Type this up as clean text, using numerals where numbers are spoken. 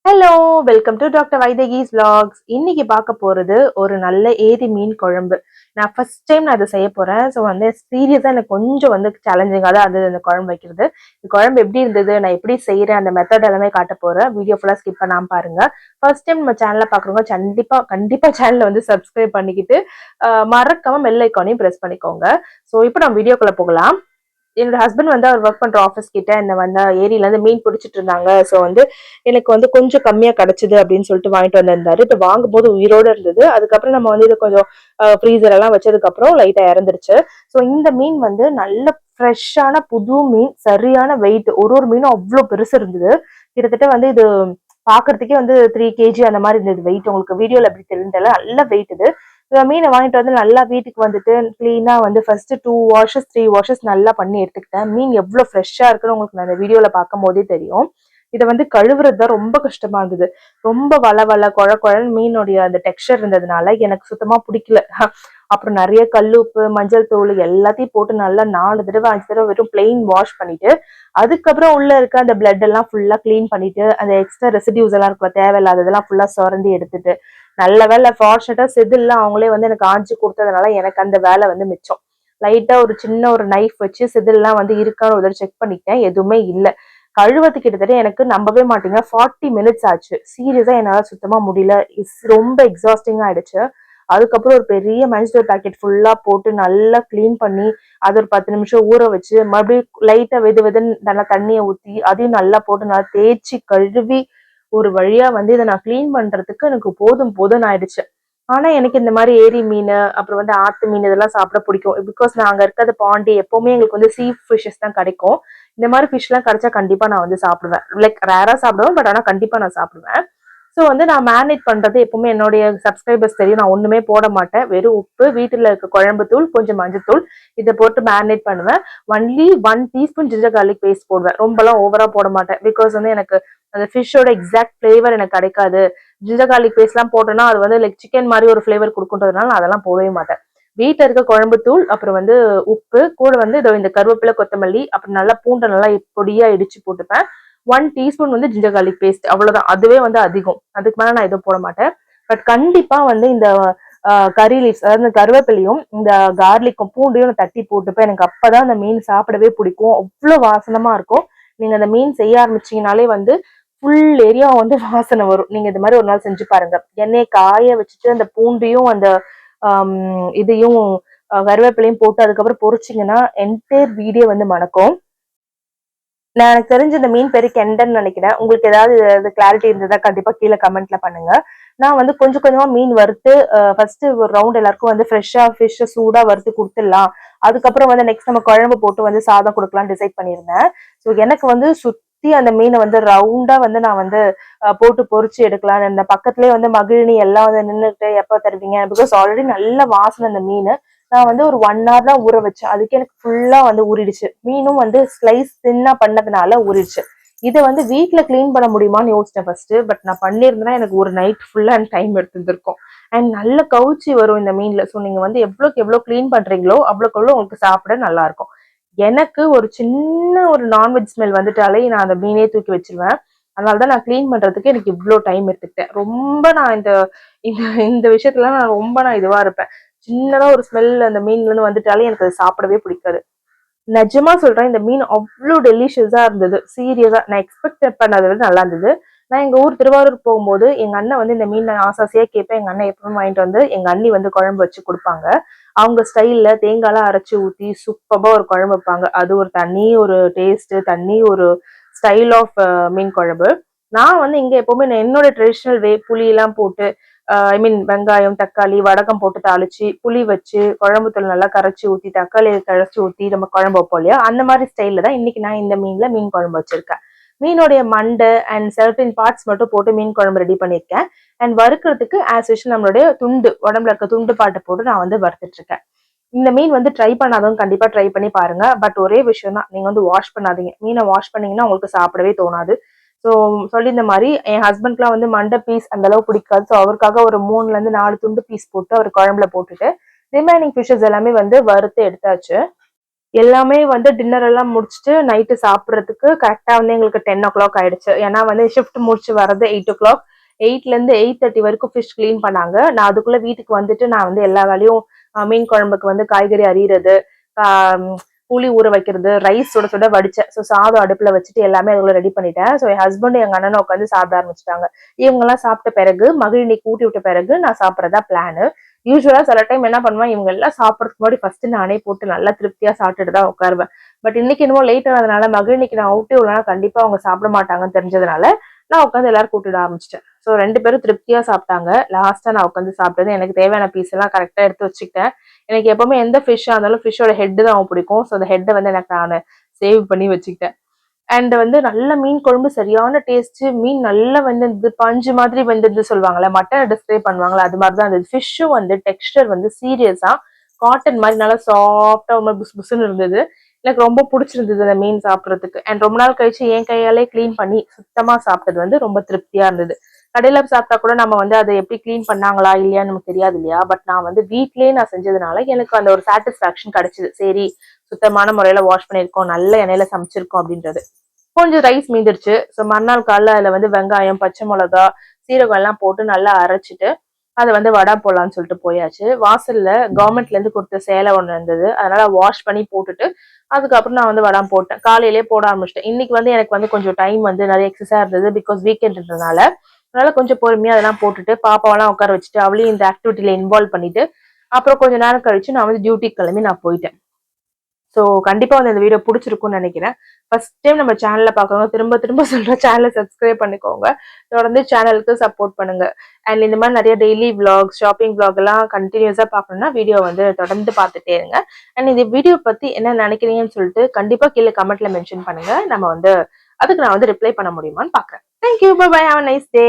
Hello, welcome to doctor Vaidehi's vlogs. இன்னைக்கு பார்க்க போறது ஒரு நல்ல ஏரி மீன் குழம்பு. நான் ஃபர்ஸ்ட் டைம் நான் இதை செய்ய போறேன். ஸோ வந்து சீரியஸா எனக்கு கொஞ்சம் வந்து சேலஞ்சிங்காக தான் இருந்தது இந்த குழம்பு வைக்கிறது. இந்த குழம்பு எப்படி இருந்தது, நான் எப்படி செய்யறேன், அந்த மெத்தட் எல்லாமே காட்ட போறேன். வீடியோ ஃபுல்லா ஸ்கிப் பண்ணாம பாருங்க. ஃபர்ஸ்ட் டைம் நம்ம சேனலை பாக்குறவங்க கண்டிப்பா சேனலை வந்து சப்ஸ்கிரைப் பண்ணிக்கிட்டு மறக்காம பெல் ஐக்கானையும் பிரஸ் பண்ணிக்கோங்க. ஸோ இப்போ நம்ம வீடியோக்குள்ள போகலாம். என்னோட ஹஸ்பண்ட் வந்து அவர் ஒர்க் பண்ற ஆஃபீஸ் கிட்ட இந்த வந்து ஏரியில இருந்து மீன் பிடிச்சிட்டு இருந்தாங்க. ஸோ வந்து எனக்கு வந்து கொஞ்சம் கம்மியா கிடைச்சது அப்படின்னு சொல்லிட்டு வாங்கிட்டு வந்திருந்தாரு. இது வாங்கும் போது உயிரோட இருந்தது. அதுக்கப்புறம் நம்ம வந்து இது கொஞ்சம் ஃப்ரீசர் எல்லாம் வச்சதுக்கு அப்புறம் லைட்டா இறந்துருச்சு. ஸோ இந்த மீன் வந்து நல்ல ஃப்ரெஷ்ஷான புது மீன், சரியான வெயிட். ஒரு மீனும் அவ்வளவு பெருசு இருந்தது. கிட்டத்தட்ட வந்து இது பாக்குறதுக்கே வந்து 3 kg அந்த மாதிரி இருந்தது வெயிட். உங்களுக்கு வீடியோல எப்படி தெரிஞ்சல நல்ல வெயிட் இது. மீனை வாங்கிட்டு வந்து நல்லா வீட்டுக்கு வந்துட்டு கிளீனா வந்து ஃபர்ஸ்ட் 2 washes 3 washes நல்லா பண்ணி எடுத்துக்கிட்டேன். மீன் எவ்வளவு ஃப்ரெஷ்ஷா இருக்குன்னு உங்களுக்கு நான் இந்த வீடியோல பார்க்கும் போதே தெரியும். இதை வந்து கழுவுறது தான் ரொம்ப கஷ்டமா இருந்தது. ரொம்ப வள குழன்னு மீனுடைய அந்த டெக்ஸ்சர் இருந்ததுனால எனக்கு சுத்தமா பிடிக்கல. அப்புறம் நிறைய கல்லுப்பு, மஞ்சள் தூள் எல்லாத்தையும் போட்டு நல்லா 4 தடவை 5 தடவை வெறும் பிளெயின் வாஷ் பண்ணிட்டு, அதுக்கப்புறம் உள்ள இருக்க அந்த பிளட் எல்லாம் ஃபுல்லா கிளீன் பண்ணிட்டு, அந்த எக்ஸ்ட்ரா ரெசிடியூஸ் எல்லாம் இருக்கும் தேவையில்லாததெல்லாம் ஃபுல்லா சுரண்டி எடுத்துட்டு, நல்ல வேலை ஃபார்ச்சுனேட்டா செதில்லாம் அவங்களே வந்து எனக்கு ஆஞ்சி கொடுத்ததுனால எனக்கு அந்த வேலை வந்து மிச்சம். லைட்டா ஒரு சின்ன ஒரு நைஃப் வச்சு செதில்லாம் வந்து இருக்கான்னு ஒரு தடவை செக் பண்ணிட்டேன். எதுவுமே இல்லை. கழுவத்து கிட்டத்தட்ட எனக்கு நம்பவே மாட்டீங்க 40 minutes ஆச்சு. சீரியஸா என்னால சுத்தமா முடியல. ரொம்ப எக்ஸாஸ்டிங் ஆயிடுச்சு. அதுக்கப்புறம் ஒரு பெரிய மஞ்சள் பாக்கெட் ஃபுல்லா போட்டு நல்லா கிளீன் பண்ணி அது ஒரு 10 நிமிஷம் ஊற வச்சு மறுபடியும் லைட்டா வெதுன்னு நல்லா தண்ணியை ஊத்தி அதையும் நல்லா போட்டு நல்லா தேய்ச்சி கழுவி ஒரு வழியா வந்து இதை நான் கிளீன் பண்றதுக்கு எனக்கு போதும் ஆயிடுச்சு. ஆனா எனக்கு இந்த மாதிரி ஏரி மீன், அப்புறம் வந்து ஆத்து மீன் இதெல்லாம் சாப்பிட பிடிக்கும். பிகாஸ் நாங்க இருக்கிறது பாண்டி, எப்பவுமே எங்களுக்கு வந்து சீ ஃபிஷஸ் தான் கிடைக்கும். இந்த மாதிரி ஃபிஷ் எல்லாம் கிடைச்சா கண்டிப்பா நான் வந்து சாப்பிடுவேன். லைக் ரேரா சாப்பிடுவேன், பட் ஆனா கண்டிப்பா நான் சாப்பிடுவேன். ஸோ வந்து நான் மேரினேட் பண்றது எப்பவுமே என்னுடைய சப்ஸ்கிரைபர்ஸ் தெரியும். நான் ஒண்ணுமே போட மாட்டேன். வெறும் உப்பு, வீட்டுல இருக்க குழம்பு தூள், கொஞ்சம் மஞ்சத்தூள் இதை போட்டு மேரினேட் பண்ணுவேன். Only 1 teaspoon ginger garlic paste போடுவேன். ரொம்பலாம் ஓவரா போட மாட்டேன். பிகாஸ் வந்து எனக்கு அந்த ஃபிஷ்ஷோட எக்ஸாக்ட் ஃபிளேவர் எனக்கு கிடைக்காது. ஜிஞ்சர் கார்லிக் பேஸ்ட் எல்லாம் போட்டோம்னா அது வந்து லைக் சிக்கன் மாதிரி ஒரு ஃபிளேவர் கொடுக்குன்றதுனால நான் அதெல்லாம் போடவே மாட்டேன். வீட்டுல இருக்க குழம்பு தூள், அப்புறம் வந்து உப்பு, கூட வந்து இந்த கருவேப்பிலை, கொத்தமல்லி, அப்புறம் நல்லா பூண்டை நல்லா பொடியா இடிச்சு போட்டுப்பேன். 1 teaspoon வந்து ஜிஞ்சர் கார்லிக் பேஸ்ட், அவ்வளவுதான். அதுவே வந்து அதிகம். அதுக்கு மேல நான் எதுவும் போட மாட்டேன். பட் கண்டிப்பா வந்து இந்த கறி லீவ்ஸ், அதாவது கருவேப்பிலையும் இந்த கார்லிக்கும் பூண்டையும் நான் தட்டி போட்டுப்பேன். எனக்கு அப்பதான் அந்த மீன் சாப்பிடவே பிடிக்கும். அவ்வளவு வாசனமா இருக்கும். நீங்க அந்த மீன் செய்ய ஆரம்பிச்சீங்கனாலே வந்து ஃபுல் ஏரியா வந்து வாசனை வரும். நீங்க இந்த மாதிரி ஒரு நாள் செஞ்சு பாருங்க. எண்ணெயை காய வச்சுட்டு அந்த பூண்டையும் அந்த இதையும் கருவேப்பிலையும் போட்டு அதுக்கப்புறம் பொரிச்சிங்கன்னா என்டையர் வீடே வந்து மணக்கும். நான் எனக்கு தெரிஞ்ச இந்த மீன் பேரு கெண்டன்னு நினைக்கிறேன். உங்களுக்கு ஏதாவது கிளாரிட்டி இருந்ததா கண்டிப்பா கீழே கமெண்ட்ல பண்ணுங்க. நான் வந்து கொஞ்சம் கொஞ்சமா மீன் வறுத்து ஃபர்ஸ்ட் ஒரு ரவுண்ட் எல்லாருக்கும் வந்து ஃப்ரெஷ்ஷா ஃபிஷ் சூடா வறுத்து கொடுத்துடலாம். அதுக்கப்புறம் வந்து நெக்ஸ்ட் நம்ம குழம்பு போட்டு வந்து சாதம் கொடுக்கலாம் டிசைட் பண்ணியிருந்தேன். ஸோ எனக்கு வந்து சுத்தி அந்த மீனை வந்து ரவுண்டா வந்து நான் வந்து போட்டு பொரிச்சு எடுக்கலாம். இந்த பக்கத்துலயே வந்து மகிழினி எல்லாம் வந்து நின்றுட்டு எப்ப தருவீங்க, பிகாஸ் ஆல்ரெடி நல்ல வாசனை அந்த மீன். நான் வந்து ஒரு 1 hour தான் ஊற வச்சேன். அதுக்கு எனக்கு ஃபுல்லா வந்து ஊறிடுச்சு. மீனும் வந்து ஸ்லைஸ் தின்னா பண்ணதுனால ஊறிடுச்சு. இதை வந்து வீட்டுல கிளீன் பண்ண முடியுமான்னு யோசிச்சேன் ஃபர்ஸ்ட். பட் நான் பண்ணியிருந்தேன்னா எனக்கு ஒரு நைட் ஃபுல்லா டைம் எடுத்துருக்கும். அண்ட் நல்ல கவுச்சி வரும் இந்த மீன்ல. ஸோ நீங்க வந்து எவ்வளோக்கு எவ்வளவு கிளீன் பண்றீங்களோ அவ்வளோக்கு எவ்வளோ உங்களுக்கு சாப்பிட நல்லா இருக்கும். எனக்கு ஒரு சின்ன ஒரு நான்வெஜ் ஸ்மெல் வந்துட்டாலே நான் அந்த மீனே தூக்கி வச்சிருவேன். அதனாலதான் நான் கிளீன் பண்றதுக்கு எனக்கு இவ்வளவு டைம் எடுத்துக்கிட்டேன். ரொம்ப நான் இந்த இந்த விஷயத்துல நான் இதுவா இருப்பேன். சின்னதா ஒரு ஸ்மெல் அந்த மீன்ல இருந்து வந்துட்டாலே எனக்கு அது சாப்பிடவே பிடிக்காது. நிஜமா சொல்றேன், இந்த மீன் அவ்வளவு டெலிஷியஸா இருந்தது. சீரியஸா நான் எக்ஸ்பெக்ட் பண்ணதை விட நல்லா இருந்தது. நான் எங்க ஊர் திருவாரூர் போகும்போது எங்க அண்ணன் வந்து இந்த மீன் ஆசாசியா கேட்பேன். எங்க அண்ணன் எப்பவும் வாங்கிட்டு வந்து எங்க அண்ணி வந்து குழம்பு வச்சு கொடுப்பாங்க. அவங்க ஸ்டைல்ல தேங்காய்லாம் அரைச்சு ஊத்தி சூப்பரா ஒரு குழம்பு வைப்பாங்க. அது ஒரு தனி ஒரு டேஸ்ட், தனி ஒரு ஸ்டைல் ஆஃப் மீன் குழம்பு. நான் வந்து இங்க எப்பவுமே என்னோட ட்ரெடிஷனல் வே புளி எல்லாம் போட்டு ஐ மீன் வெங்காயம், தக்காளி, வடகம் போட்டு தாளிச்சு புளி வச்சு குழம்பு தூள் நல்லா கரைச்சி ஊத்தி தக்காளியை கரைச்சி ஊத்தி நம்ம குழம்பு வைப்போம் இல்லையா, அந்த மாதிரி ஸ்டைல்ல தான் இன்னைக்கு நான் இந்த மீன்ல மீன் குழம்பு வச்சிருக்கேன். மீனுடைய மண்டை அண்ட் சர்டின் பார்ட்ஸ் மட்டும் போட்டு மீன் குழம்பு ரெடி பண்ணியிருக்கேன். அண்ட் வறுக்கிறதுக்கு ஆஸ் யூஷுவல் நம்மளுடைய துண்டு, உடம்புல இருக்க துண்டு பாட்டை போட்டு நான் வந்து வறுத்துட்டு இருக்கேன். இந்த மீன் வந்து ட்ரை பண்ணாதவங்க கண்டிப்பா ட்ரை பண்ணி பாருங்க. பட் ஒரே விஷயம் தான், நீங்க வந்து வாஷ் பண்ணாதீங்க. மீனை வாஷ் பண்ணீங்கன்னா உங்களுக்கு சாப்பிடவே தோணாது. ஸோ சொல்லி இந்த மாதிரி என் ஹஸ்பண்ட்க்குலாம் வந்து மண்டை பீஸ் அந்த அளவு பிடிக்காது. ஸோ அவருக்காக ஒரு 3 ல இருந்து 4 துண்டு பீஸ் போட்டு அவர் குழம்புல போட்டுட்டு ரிமைனிங் ஃபிஷஸ் எல்லாமே வந்து வறுத்து எடுத்தாச்சு. எல்லாமே வந்து டின்னர் எல்லாம் முடிச்சுட்டு நைட்டு சாப்பிட்றதுக்கு கரெக்டா வந்து எங்களுக்கு 10 o'clock ஆயிடுச்சு. ஏன்னா வந்து ஷிஃப்ட் முடிச்சு வர்றது 8 o'clock. 8ல இருந்து 8:30 வரைக்கும் ஃபிஷ் கிளீன் பண்ணாங்க. நான் அதுக்குள்ள வீட்டுக்கு வந்துட்டு நான் வந்து எல்லா வேலையும் மீன் குழம்புக்கு வந்து காய்கறி அரியிறது, புளி ஊற வைக்கிறது, ரைஸ் சுட சுட வடிச்சேன். ஸோ சாதம் அடுப்புல வச்சுட்டு எல்லாமே அதுக்குள்ள ரெடி பண்ணிட்டேன். ஸோ என் ஹஸ்பண்ட் எங்க அண்ணனும் உட்காந்து சாப்பிட ஆரம்பிச்சிட்டாங்க. இவங்க எல்லாம் சாப்பிட்ட பிறகு மகிழினிக்கு ஊட்டி விட்ட பிறகு நான் சாப்பிட்றதா பிளான். யூஸ்வலா சில டைம் என்ன பண்ணுவேன், இவங்க எல்லாம் சாப்பிட்றதுக்கு முன்னாடி ஃபர்ஸ்ட் நானே போட்டு நல்லா திருப்தியா சாப்பிட்டுட்டு தான் உட்காருவேன். பட் இன்னைக்கு என்னமோ லேட் ஆனதுனால மகிழினிக்கு நான் ஊட்டி விடலன்னா கண்டிப்பா அவங்க சாப்பிட மாட்டாங்கன்னு தெரிஞ்சதுனால நான் உட்காந்து எல்லாரும் கூட்டிட ஆரம்பிச்சிட்டேன். ஸோ 2 பேரும் திருப்தியா சாப்பிட்டாங்க. லாஸ்டா நான் உட்காந்து சாப்பிட்டது எனக்கு தேவையான பீஸ் எல்லாம் கரெக்டா எடுத்து வச்சுக்கிட்டேன். எனக்கு எப்பவுமே எந்த ஃபிஷ்ஷா இருந்தாலும் ஃபிஷ்ஷோட ஹெட் தான் பிடிக்கும். ஸோ அந்த ஹெட்டை வந்து எனக்கு நான் சேவ் பண்ணி வச்சுக்கிட்டேன். அண்ட் வந்து நல்ல மீன் குழம்பு சரியான டேஸ்ட். மீன் நல்லா வெந்திருந்தது, பஞ்சு மாதிரி வெந்திருந்து சொல்லுவாங்கல்ல, மட்டனை டிஸ்கிரைப் பண்ணுவாங்களா, அது மாதிரி தான் இருந்தது. ஃபிஷ்ஷும் வந்து டெக்ஸ்டர் வந்து சீரியஸா காட்டன் மாதிரி நல்லா சாஃப்டா புஸ் புஸ்ன்னு இருந்தது. எனக்கு ரொம்ப பிடிச்சிருந்தது அந்த மீன் சாப்பிட்றதுக்கு. அண்ட் ரொம்ப நாள் கழிச்சு என் கையாலே கிளீன் பண்ணி சுத்தமா சாப்பிட்டது வந்து ரொம்ப திருப்தியா இருந்தது. கடையில சாப்பிட்டா கூட நம்ம வந்து அதை எப்படி கிளீன் பண்ணாங்களா இல்லையான்னு நமக்கு தெரியாது இல்லையா. பட் நான் வந்து வீட்லயே நான் செஞ்சதுனால எனக்கு அந்த ஒரு சாட்டிஸ்பாக்சன் கிடைச்சது. சரி, சுத்தமான முறையில வாஷ் பண்ணிருக்கோம், நல்ல எண்ணெயில சமைச்சிருக்கோம் அப்படின்றது. கொஞ்சம் ரைஸ் மீந்துருச்சு. ஸோ மறுநாள் காலைல அதில் வந்து வெங்காயம், பச்சை மிளகா, சீரகம் எல்லாம் போட்டு நல்லா அரைச்சிட்டு அதை வந்து வடை போடலான்னு சொல்லிட்டு போயாச்சு. வாசல்ல கவர்மெண்ட்ல இருந்து கொடுத்த சேலை ஒன்று இருந்தது, அதனால வாஷ் பண்ணி போட்டுட்டு அதுக்கப்புறம் நான் வந்து வடை போட்டேன். காலையிலேயே போட ஆரம்பிச்சிட்டேன். இன்னைக்கு வந்து எனக்கு வந்து கொஞ்சம் டைம் வந்து நிறைய எக்ஸஸா இருந்தது, பிகாஸ் வீக்கெண்ட்ன்றதுனால. அதனால கொஞ்சம் பொறுமையா அதெல்லாம் போட்டுட்டு பாப்பாவெல்லாம் உட்கார வச்சுட்டு அவளையும் இந்த ஆக்டிவிட்டியில இன்வால்வ் பண்ணிட்டு அப்புறம் கொஞ்ச நேரம் கழிச்சு நான் வந்து டியூட்டிக்கு கிளம்பி நான் போயிட்டேன். ஸோ கண்டிப்பா வந்து இந்த வீடியோ பிடிச்சிருக்கும்னு நினைக்கிறேன். ஃபர்ஸ்ட் டைம் நம்ம சேனல்ல பார்க்குறவங்க திரும்ப திரும்ப சொல்ற சேனலை சப்ஸ்கிரைப் பண்ணிக்கோங்க. தொடர்ந்து சேனலுக்கு சப்போர்ட் பண்ணுங்க. அண்ட் இந்த மாதிரி நிறைய டெய்லி விளாக்ஸ், ஷாப்பிங் விளாக் எல்லாம் கண்டினியூஸா பார்க்கணும்னா வீடியோ வந்து தொடர்ந்து பார்த்துட்டே இருங்க. அண்ட் இந்த வீடியோ பத்தி என்ன நினைக்கிறீங்கன்னு சொல்லிட்டு கண்டிப்பா கீழே கமெண்ட்ல மென்ஷன் பண்ணுங்க. நம்ம வந்து அதுக்கு நான் வந்து ரிப்ளை பண்ண முடியுமான்னு பாக்குறேன். Thank you, bye bye, have a nice day.